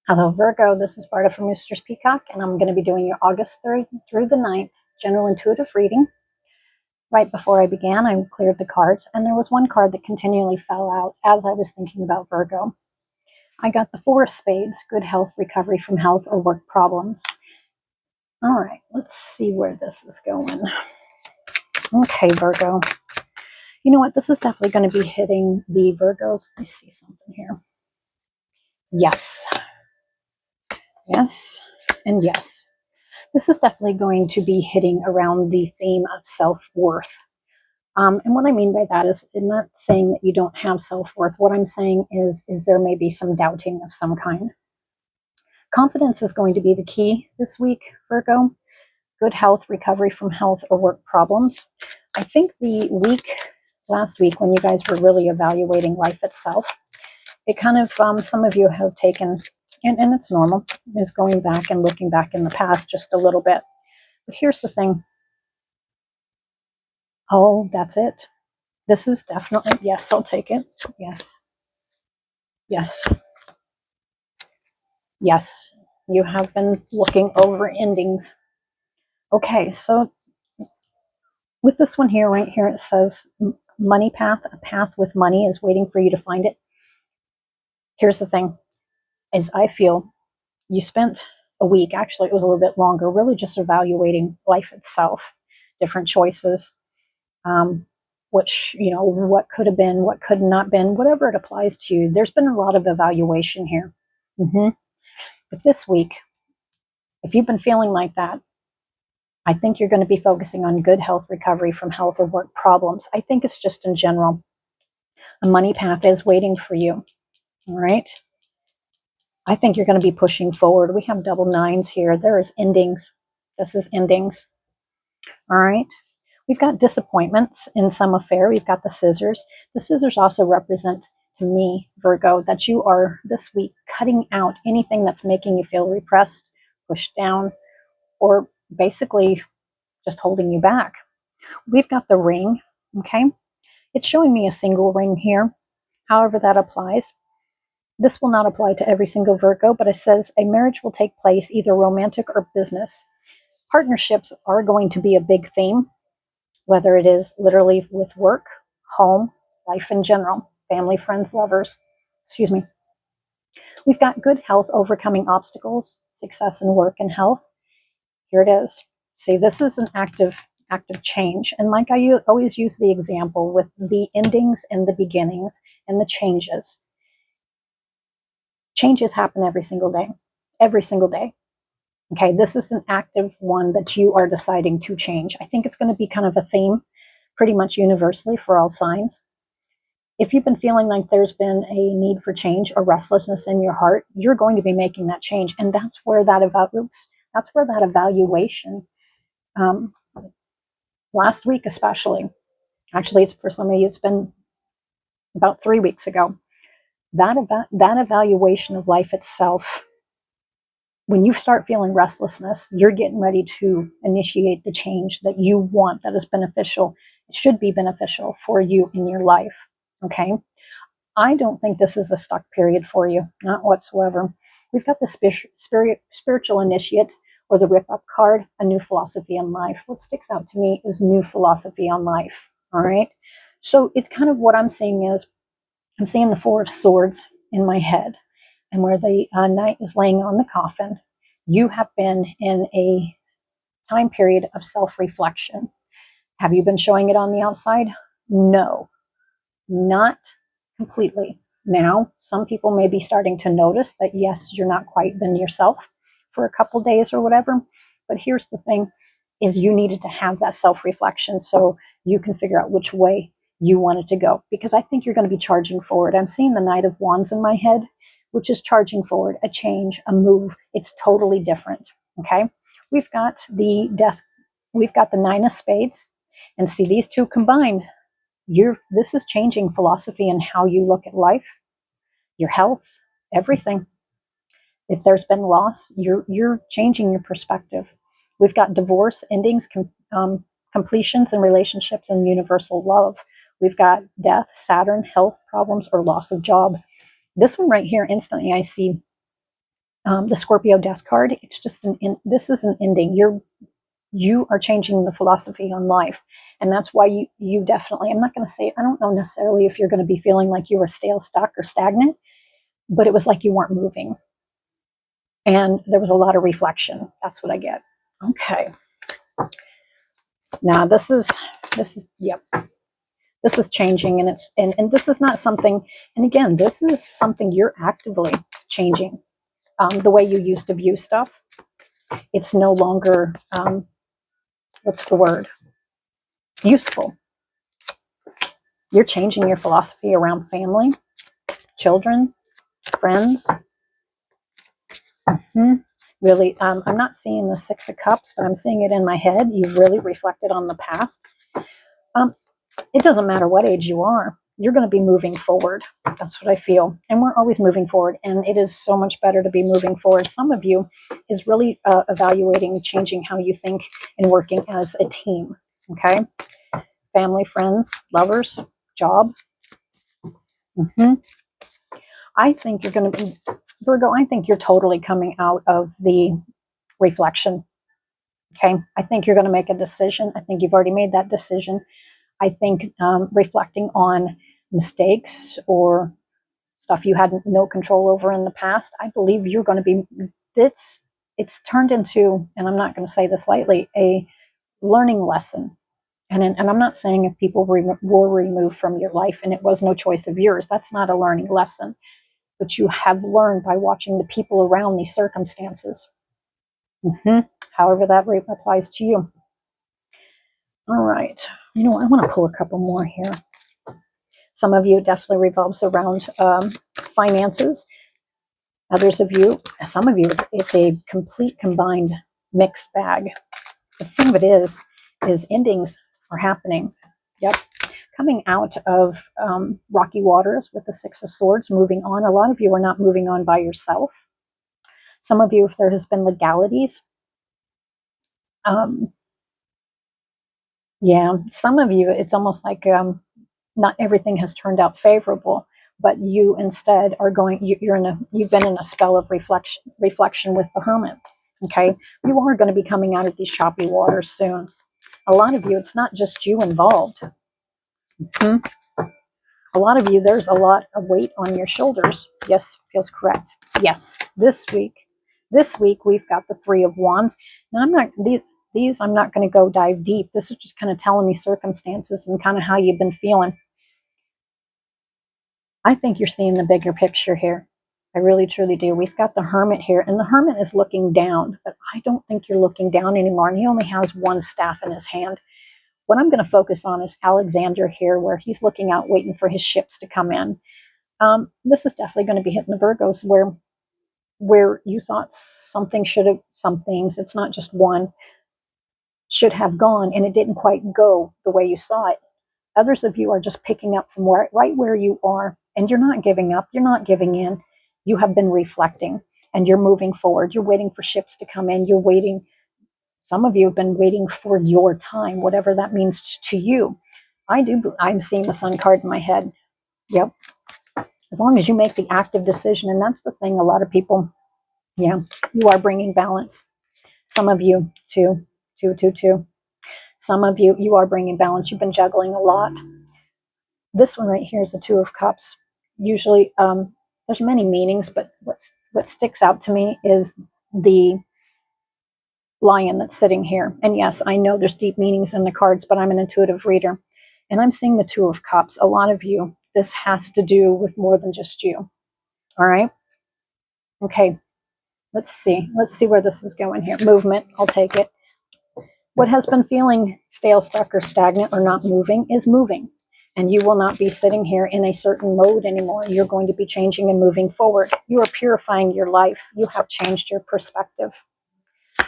Hello, Virgo. This is Barta from Roosters, Peacock, and I'm going to be doing your August 3rd through the 9th general intuitive reading. Right before I began, I cleared the cards, and there was one card that continually fell out as I was thinking about Virgo. I got the Four of Spades, good health, recovery from health or work problems. All right, let's see where this is going. Okay, Virgo. You know what? This is definitely going to be hitting the Virgos. Let me see something here. Yes. Yes. And yes. This is definitely going to be hitting around the theme of self-worth. And what I mean by that is, I'm not saying that you don't have self-worth. What I'm saying is there may be some doubting of some kind. Confidence is going to be the key this week, Virgo. Good health, recovery from health or work problems. I think the week, last week, when you guys were really evaluating life itself, it kind of, some of you have taken, and it's normal, is going back and looking back in the past just a little bit. But here's the thing. Oh, that's it. This is definitely, yes, I'll take it. Yes. Yes. Yes. You have been looking over endings. Okay, so with this one here, right here, it says money path, a path with money is waiting for you to find it. Here's the thing, is I feel you spent a week, actually it was a little bit longer, really just evaluating life itself, different choices, which, what could have been, what could not been, whatever it applies to you. There's been a lot of evaluation here. But this week, if you've been feeling like that, I think you're going to be focusing on good health, recovery from health or work problems. I think it's just in general. A money path is waiting for you. All right. I think you're going to be pushing forward. We have double nines here. There is endings. This is endings. All right. We've got disappointments in some affair. We've got the scissors. The scissors also represent, to me, Virgo, that you are this week cutting out anything that's making you feel repressed, pushed down, or basically just holding you back. We've got the ring, okay? It's showing me a single ring here, however that applies. This will not apply to every single Virgo, but it says a marriage will take place, either romantic or business. Partnerships are going to be a big theme, whether it is literally with work, home, life in general, family, friends, lovers. Excuse me. We've got good health, overcoming obstacles, success in work and health. Here it is. See, this is an active change. And like I always use the example with the endings and the beginnings and the changes. Changes happen every single day. Every single day. Okay, this is an active one that you are deciding to change. I think it's going to be kind of a theme pretty much universally for all signs. If you've been feeling like there's been a need for change or restlessness in your heart, you're going to be making that change. And that's where that evaluation, last week especially, actually it's for some of you, it's been about 3 weeks ago, that evaluation of life itself, when you start feeling restlessness, you're getting ready to initiate the change that you want, that is beneficial. It should be beneficial for you in your life. Okay. I don't think this is a stuck period for you, not whatsoever. We've got the spiritual initiate, or the rip up card, a new philosophy on life. What sticks out to me is new philosophy on life. All right. So it's kind of what I'm seeing is, I'm seeing the Four of Swords in my head, and where the knight is laying on the coffin. You have been in a time period of self-reflection. Have you been showing it on the outside? No, not completely. Now, some people may be starting to notice that, yes, you're not quite been yourself for a couple days or whatever. But here's the thing, is you needed to have that self-reflection so you can figure out which way you wanted to go. Because I think you're going to be charging forward. I'm seeing the Knight of Wands in my head, which is charging forward, a change, a move. It's totally different. Okay. We've got the Death. We've got the Nine of Spades. And see, these two combined, this is changing philosophy and how you look at life, your health, everything. If there's been loss, you're changing your perspective. We've got divorce, endings, completions in relationships, and universal love. We've got death, Saturn, health problems, or loss of job. This one right here, instantly I see The Scorpio death card, it's just this is an ending. You are changing the philosophy on life. And that's why you definitely, I'm not going to say, I don't know necessarily if you're going to be feeling like you were stale, stuck, or stagnant, but it was like you weren't moving. And there was a lot of reflection. That's what I get. Okay. Now this is, yep. This is changing, and and this is not something, and again, this is something you're actively changing. The way you used to view stuff, it's no longer, what's the word? Useful. You're changing your philosophy around family, children, friends. Really, I'm not seeing the Six of Cups, but I'm seeing it in my head. You've really reflected on the past. It doesn't matter what age you are. You're going to be moving forward. That's what I feel. And we're always moving forward. And it is so much better to be moving forward. Some of you is really evaluating, changing how you think and working as a team. Okay. Family, friends, lovers, job. I think you're going to be, Virgo, I think you're totally coming out of the reflection. Okay. I think you're going to make a decision. I think you've already made that decision. I think reflecting on mistakes or stuff you had no control over in the past, I believe you're going to be, it's turned into, and I'm not going to say this lightly, a learning lesson. And I'm not saying if people were removed from your life and it was no choice of yours, that's not a learning lesson. But you have learned by watching the people around these circumstances. However that applies to you. All right. You know, I want to pull a couple more here. Some of you definitely revolves around finances. Others of you, some of you, it's a complete combined mixed bag. The thing of it is endings are happening. Yep. Coming out of rocky waters with the Six of Swords, moving on. A lot of you are not moving on by yourself. Some of you, if there has been legalities, yeah, some of you, it's almost like not everything has turned out favorable, but you instead are going, you've been in a spell of reflection with the Hermit. Okay, you are going to be coming out of these choppy waters soon. A lot of you, it's not just you involved. A lot of you, there's a lot of weight on your shoulders. Yes, feels correct. Yes, this week we've got the Three of Wands. Now I'm not these I'm not going to go dive deep. This is just kind of telling me circumstances and kind of how you've been feeling. I think you're seeing the bigger picture here. I really truly do. We've got the Hermit here, and the Hermit is looking down, but I don't think you're looking down anymore, and he only has one staff in his hand. What I'm going to focus on is Alexander here, where he's looking out, waiting for his ships to come in. This is definitely going to be hitting the Virgos where you thought some things, it's not just one, should have gone, and it didn't quite go the way you saw it. Others of you are just picking up from right where you are, and you're not giving up. You're not giving in. You have been reflecting, and you're moving forward. You're waiting for ships to come in. You're waiting. Some of you have been waiting for your time, whatever that means to you. I'm seeing the Sun card in my head. Yep. As long as you make the active decision, and that's the thing, a lot of people, yeah, you are bringing balance. Some of you, two. Some of you, you are bringing balance. You've been juggling a lot. This one right here is the Two of Cups. Usually, there's many meanings, but what sticks out to me is the Lion that's sitting here. And yes, I know there's deep meanings in the cards, but I'm an intuitive reader. And I'm seeing the Two of Cups. A lot of you, this has to do with more than just you. All right? Okay. Let's see. Let's see where this is going here. Movement. I'll take it. What has been feeling stale, stuck, or stagnant, or not moving is moving. And you will not be sitting here in a certain mode anymore. You're going to be changing and moving forward. You are purifying your life. You have changed your perspective.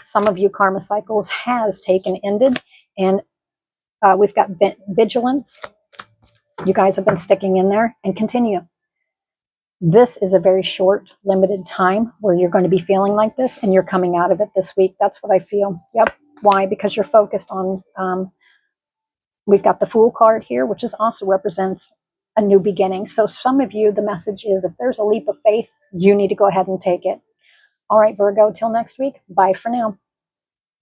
Some of you, karma cycles has ended, and we've got vigilance. You guys have been sticking in there, and continue. This is a very short, limited time where you're going to be feeling like this, and you're coming out of it this week. That's what I feel. Yep. Why? Because you're focused on, we've got the Fool card here, which is also represents a new beginning. So some of you, the message is if there's a leap of faith, you need to go ahead and take it. All right, Virgo, till next week. Bye for now.